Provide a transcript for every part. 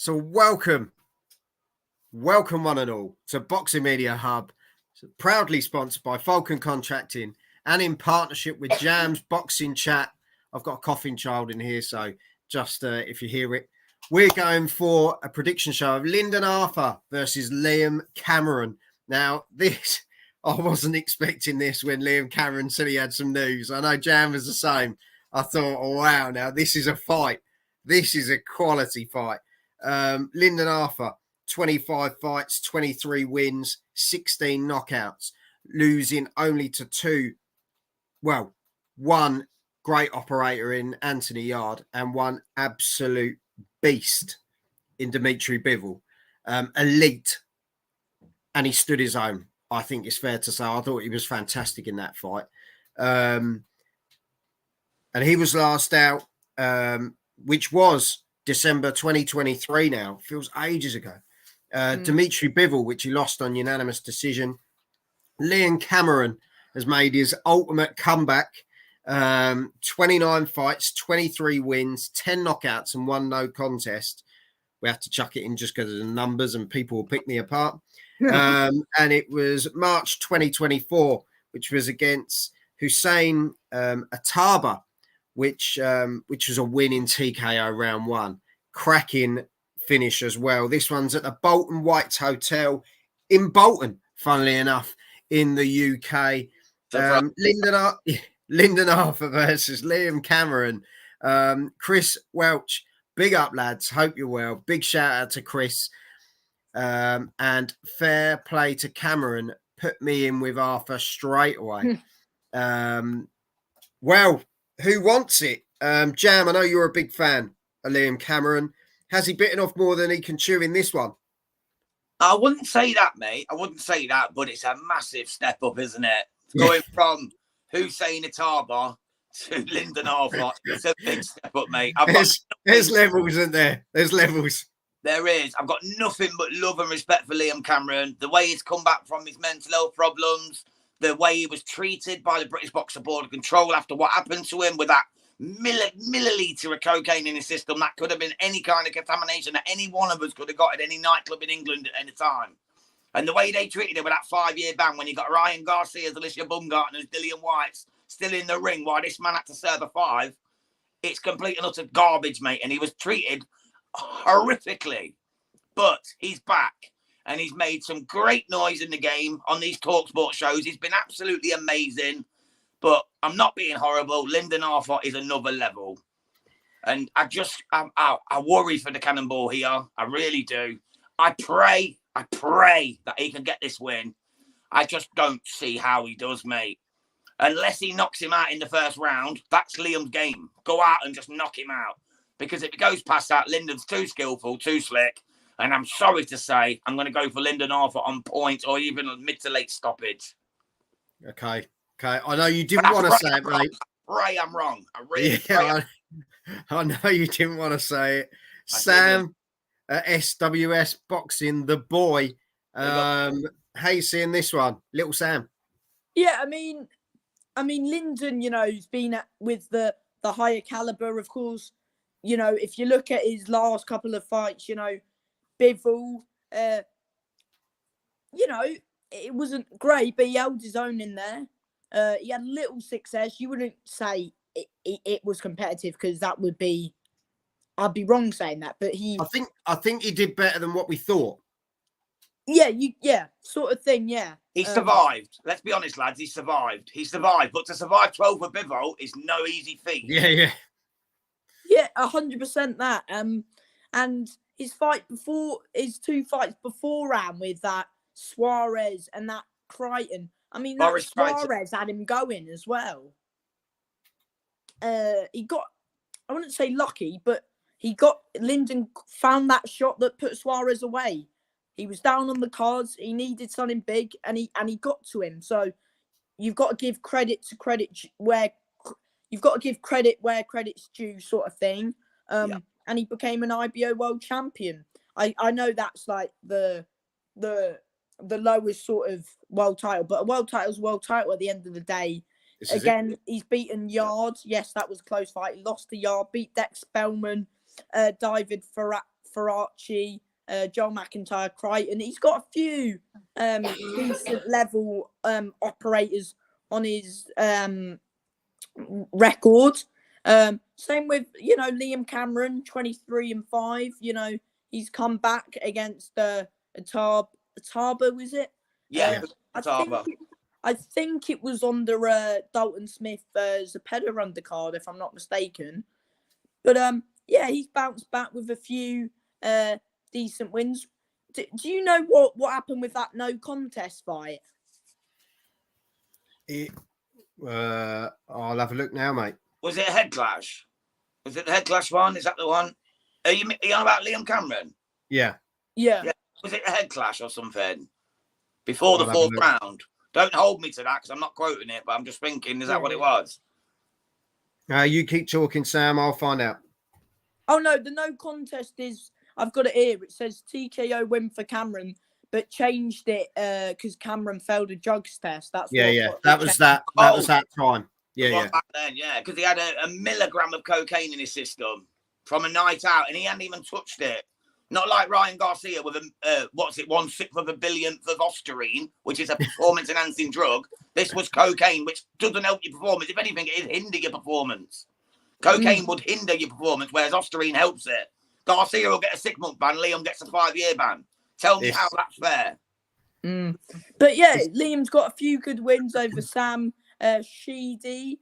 So welcome one and all to Boxing Media Hub, proudly sponsored by Falcon Contracting and in partnership with Jam's Boxing Chat. I've got a coughing child in here, so just if you hear it, we're going for a prediction show of Lyndon Arthur versus Liam Cameron. Now, this, I wasn't expecting this when Liam Cameron said he had some news. I know Jam was the same. I thought, oh, wow, now this is a fight. This is a quality fight. Lyndon Arthur, 25 fights, 23 wins, 16 knockouts, losing only to one great operator in Anthony Yard and one absolute beast in Dimitri Bivol. Elite, and he stood his own. I think it's fair to say. I thought he was fantastic in that fight. And he was last out, which was December 2023 now. Feels ages ago. Dimitri Bivol, which he lost on unanimous decision. Liam Cameron has made his ultimate comeback. 29 fights, 23 wins, 10 knockouts and 1 no contest. We have to chuck it in just because of the numbers and people will pick me apart. And it was March 2024, which was against Hussein Ataba, which was a win in TKO round 1. Cracking finish as well. This one's at the Bolton Whites Hotel in Bolton, funnily enough, in the UK. Lyndon Arthur versus Liam Cameron. Chris Welch, big up, lads. Hope you're well. Big shout out to Chris. And fair play to Cameron. Put me in with Arthur straight away. Well, who wants it? Jam, I know you're a big fan of Liam Cameron. Has he bitten off more than he can chew in this one? I wouldn't say that, mate. I wouldn't say that, but it's a massive step up, isn't it? Going from Hussein Ataba to Lyndon Arthur. It's a big step up, mate. There's levels, isn't there? There's levels. There is. I've got nothing but love and respect for Liam Cameron. The way he's come back from his mental health problems, the way he was treated by the British Boxer Board of Control after what happened to him with that milliliter of cocaine in his system. That could have been any kind of contamination that any one of us could have got at any nightclub in England at any time. And the way they treated him with that 5-year ban when you got Ryan Garcia's, Alicia Baumgartner's, Dillian White's still in the ring while this man had to serve a 5, it's complete and utter garbage, mate. And he was treated horrifically. But he's back and he's made some great noise in the game on these TalkSport shows. He's been absolutely amazing. But I'm not being horrible. Lyndon Arthur is another level. And I worry for the Cannonball here. I really do. I pray that he can get this win. I just don't see how he does, mate. Unless he knocks him out in the first round, that's Liam's game. Go out and just knock him out. Because if it goes past that, Lyndon's too skillful, too slick. And I'm sorry to say, I'm going to go for Lyndon Arthur on point or even a mid to late stoppage. Okay. I know you didn't want to say it, mate. Pray I'm wrong. I know you didn't want to say it. Sam at SWS Boxing, the boy. How you seeing this one, little Sam? Yeah, I mean, Lyndon, he's been with the higher caliber, of course. If you look at his last couple of fights, Bivol, it wasn't great, but he held his own in there. He had little success. You wouldn't say it was competitive because that would be, I'd be wrong saying that. But I think he did better than what we thought. Yeah, sort of thing. Yeah, he survived. Let's be honest, lads. He survived. But to survive 12 with Bivol is no easy feat. Yeah, 100% that. And his fight before, his 2 fights beforehand with that Suarez and that Crichton. I mean, that Suarez had him going as well. He got, I wouldn't say lucky, but Lyndon found that shot that put Suarez away. He was down on the cards. He needed something big, and he got to him. So you've got to give credit to credit where credit's due, sort of thing. And he became an IBO world champion. I know that's like the lowest sort of world title, but a world title's world title at the end of the day. Again, he's beaten Yard. Yes, that was a close fight. He lost to Yard, beat Dex Spellman, David Faraci, Joel McIntyre, Crichton. He's got a few decent level operators on his record. Same with, Liam Cameron, 23-5. He's come back against Ataba, was it? Yeah, I think it was under Dalton Smith Zepeda undercard, if I'm not mistaken. But he's bounced back with a few decent wins. Do you know what happened with that no contest fight? I'll have a look now, mate. Was it a head clash? Was it the head clash one? Is that the one? Are you on about Liam Cameron? Yeah. Was it a head clash or something? Before the fourth round? Don't hold me to that because I'm not quoting it, but I'm just thinking, is that what it was? You keep talking, Sam. I'll find out. Oh, no, the no contest is, I've got it here. It says TKO win for Cameron, but changed it because Cameron failed a drugs test. That was that time. Yeah. Back then, because he had a milligram of cocaine in his system from a night out, and he hadn't even touched it. Not like Ryan Garcia with 1/6 of a billionth of Ostarine, which is a performance-enhancing drug. This was cocaine, which doesn't help your performance. If anything, it hinder your performance. Cocaine would hinder your performance, whereas Ostarine helps it. Garcia will get a 6-month ban. Liam gets a 5-year ban. Tell me how that's fair. But yeah, Liam's got a few good wins over Sam Sheedy.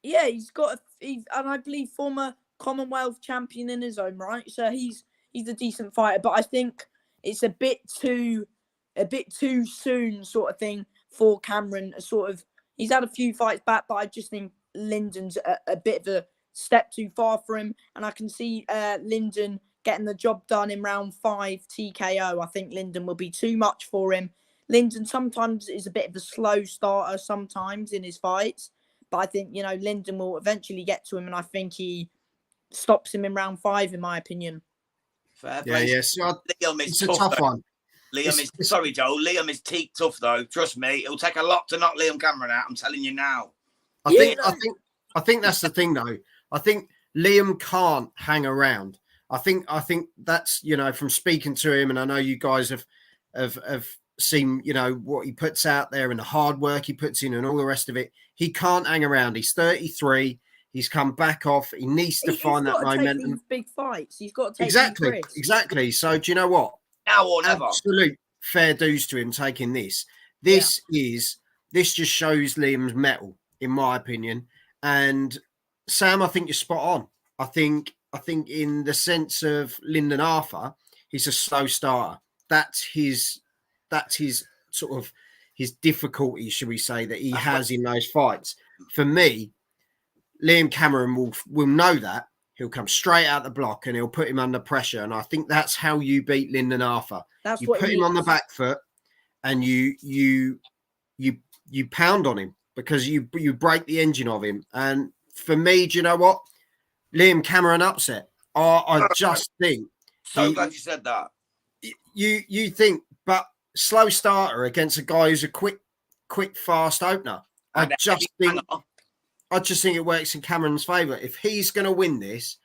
He's got and I believe former Commonwealth champion in his own right. So he's a decent fighter, but I think it's a bit too soon sort of thing for Cameron. He's had a few fights back, but I just think Lyndon's a bit of a step too far for him, and I can see Lyndon getting the job done in round 5 TKO. I think Lyndon will be too much for him. Lyndon sometimes is a bit of a slow starter sometimes in his fights, but I think, Lyndon will eventually get to him, and I think he stops him in round 5, in my opinion. Fair play. Yeah. So Liam is a tough one. Sorry, Joel. Liam is teak tough, though. Trust me, it'll take a lot to knock Liam Cameron out. I'm telling you now. I think that's the thing, though. I think Liam can't hang around. I think that's, from speaking to him, and I know you guys have seen, what he puts out there and the hard work he puts in and all the rest of it. He can't hang around. He's 33. He's come back off. He needs to find that momentum. Take these big fights. He's got to take exactly. So do you know what? Now or never. Absolute fair dues to him taking this. This just shows Liam's mettle, in my opinion. And Sam, I think you're spot on. I think in the sense of Lyndon Arthur, he's a slow starter. That's his sort of his difficulty, should we say, that he has in those fights. For me, Liam Cameron will know that. He'll come straight out the block and he'll put him under pressure. And I think that's how you beat Lyndon Arthur. You put him on the back foot and you pound on him because you break the engine of him. And for me, do you know what? Liam Cameron upset. I just think. So glad you said that. You think, but slow starter against a guy who's a quick, fast opener. I just think it works in Cameron's favour. If he's going to win this,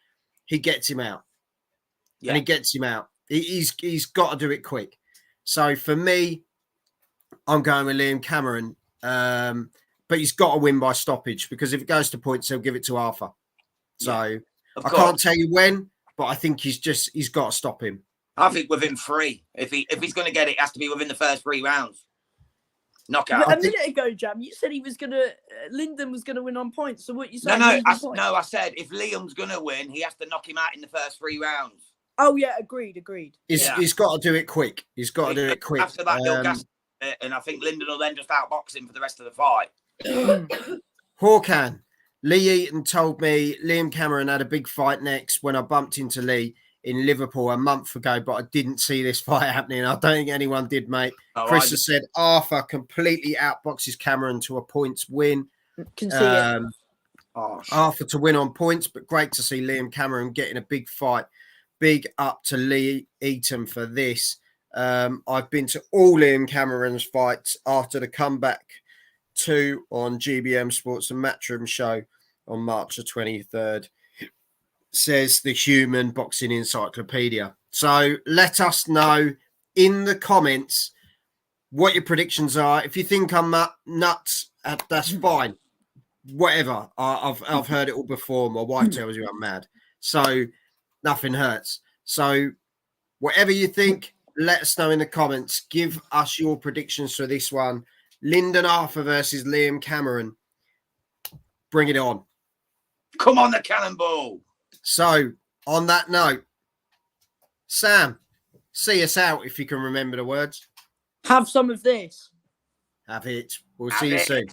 he gets him out. Yeah. And he gets him out. He's got to do it quick. So for me, I'm going with Liam Cameron. But he's got to win by stoppage because if it goes to points, he'll give it to Arthur. So I can't tell you when, but I think he's got to stop him. I think within 3. If he's going to get it, it has to be within the first 3 rounds. Knockout. A minute ago, Jam, you said Lyndon was gonna win on points. So what you saying? I said if Liam's gonna win, he has to knock him out in the first 3 rounds. Oh yeah, agreed. He's got to do it quick. He's got to do it quick. After that, he'll gas it, and I think Lyndon will then just outbox him for the rest of the fight. Hawkan, Lee Eaton told me Liam Cameron had a big fight next when I bumped into Lee in Liverpool a month ago, but I didn't see this fight happening. I don't think anyone did, mate. Chris has said Arthur completely outboxes Cameron to a points win. Can see it. Arthur to win on points, but great to see Liam Cameron getting a big fight. Big up to Lee Eaton for this. I've been to all Liam Cameron's fights after the comeback 2 on GBM Sports and Matchroom show on March the 23rd. says the Human Boxing Encyclopedia. So let us know in the comments what your predictions are. If you think I'm nuts, that's fine. Whatever. I've heard it all before. My wife tells you I'm mad. So nothing hurts. So whatever you think, let us know in the comments. Give us your predictions for this one. Lyndon Arthur versus Liam Cameron. Bring it on. Come on, the cannonball. So, on that note, Sam, see us out if you can remember the words. Have some of this. Have it. We'll Have see you it. soon.